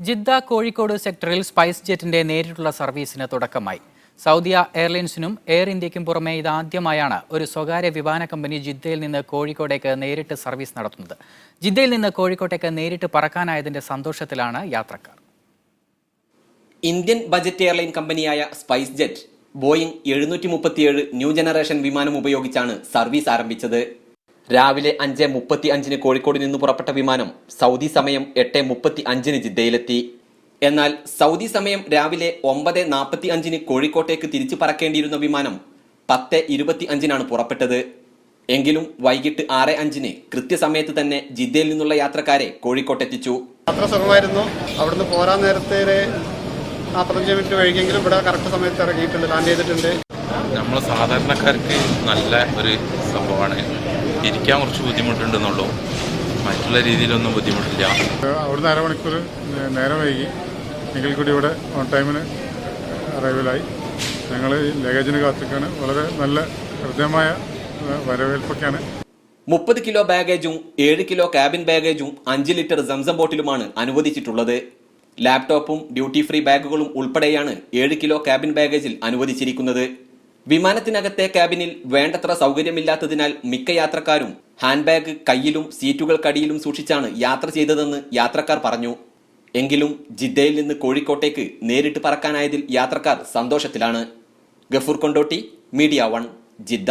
Jeddah Kozhikode സെക്ടറിൽ spice ജെറ്റിന്റെ നേരിട്ടുള്ള സർവീസിന് തുടക്കമായി. സൗദിയ എയർലൈൻസിനും എയർ ഇന്ത്യയ്ക്കും പുറമെ ഇതാദ്യമായാണ് ഒരു സ്വകാര്യ വിമാന കമ്പനി ജിദ്ദയിൽ നിന്ന് കോഴിക്കോടേക്ക് നേരിട്ട് സർവീസ് നടത്തുന്നത്. ജിദ്ദയിൽ നിന്ന് കോഴിക്കോട്ടേക്ക് നേരിട്ട് പറക്കാനായതിന്റെ സന്തോഷത്തിലാണ് യാത്രക്കാർ. ഇന്ത്യൻ ബജറ്റ് എയർലൈൻ കമ്പനിയായ spice jet Boeing 737 new generation വിമാനം ഉപയോഗിച്ചാണ് സർവീസ് ആരംഭിച്ചത്. രാവിലെ 5:35 കോഴിക്കോട് നിന്ന് പുറപ്പെട്ട വിമാനം സൗദി സമയം 8:35 ജിദ്ദയിലെത്തി. എന്നാൽ സൗദി സമയം രാവിലെ 9:45 കോഴിക്കോട്ടേക്ക് തിരിച്ചു പറക്കേണ്ടിയിരുന്ന വിമാനം 10:25 പുറപ്പെട്ടത്. എങ്കിലും വൈകിട്ട് 6:05 കൃത്യസമയത്ത് തന്നെ ജിദ്ദയിൽ നിന്നുള്ള യാത്രക്കാരെ കോഴിക്കോട്ടെത്തിച്ചു. യാത്ര സുഖമായിരുന്നു. അവിടുന്ന് പോരാൻ നേരത്തെ 45 മിനിറ്റ് വൈകിയെങ്കിലും ഇവിടെ കറക്റ്റ് സമയത്ത് ഇറങ്ങിയിട്ടുണ്ട്, ലാൻഡ് ചെയ്തിട്ടുണ്ട്. നമ്മൾ സാധാരണക്കാർക്ക് നല്ല ഒരു സംഭവമാണ്. ഇരിക്കാൻ കുറച്ച് ബുദ്ധിമുട്ടുണ്ടെന്നുള്ളൂ, മറ്റുള്ള രീതിയിലൊന്നും ബുദ്ധിമുട്ടില്ല. അവിടുന്ന് അരമണിക്കൂർ നേരം വൈകി എങ്കിൽ കൂടി ഇവിടെ ഓൺ ടൈമിന് അറൈവലായി. ഞങ്ങൾ ലഗേജിന് കാത്തിക്കാണ്. വളരെ നല്ല ഹൃദ്യമായ വരവേൽപ്പൊക്കെയാണ്. 30 കിലോ ബാഗേജും 7 കിലോ ക്യാബിൻ ബാഗേജും 5 ലിറ്റർ സംസം ബോട്ടിലുമാണ് അനുവദിച്ചിട്ടുള്ളത്. ലാപ്ടോപ്പും ഡ്യൂട്ടി ഫ്രീ ബാഗുകളും ഉൾപ്പെടെയാണ് 7 കിലോ ക്യാബിൻ ബാഗേജിൽ അനുവദിച്ചിരിക്കുന്നത്. വിമാനത്തിനകത്തെ ക്യാബിനിൽ വേണ്ടത്ര സൗകര്യമില്ലാത്തതിനാൽ മിക്ക യാത്രക്കാരും ഹാൻഡ് ബാഗ് കയ്യിലും സീറ്റുകൾക്കടിയിലും സൂക്ഷിച്ചാണ് യാത്ര ചെയ്തതെന്ന് യാത്രക്കാർ പറഞ്ഞു. എങ്കിലും ജിദ്ദയിൽ നിന്ന് കോഴിക്കോട്ടേക്ക് നേരിട്ട് പറക്കാനായതിൽ യാത്രക്കാർ സന്തോഷത്തിലാണ്. Gafoor Kondotty, media 1, Jeddah.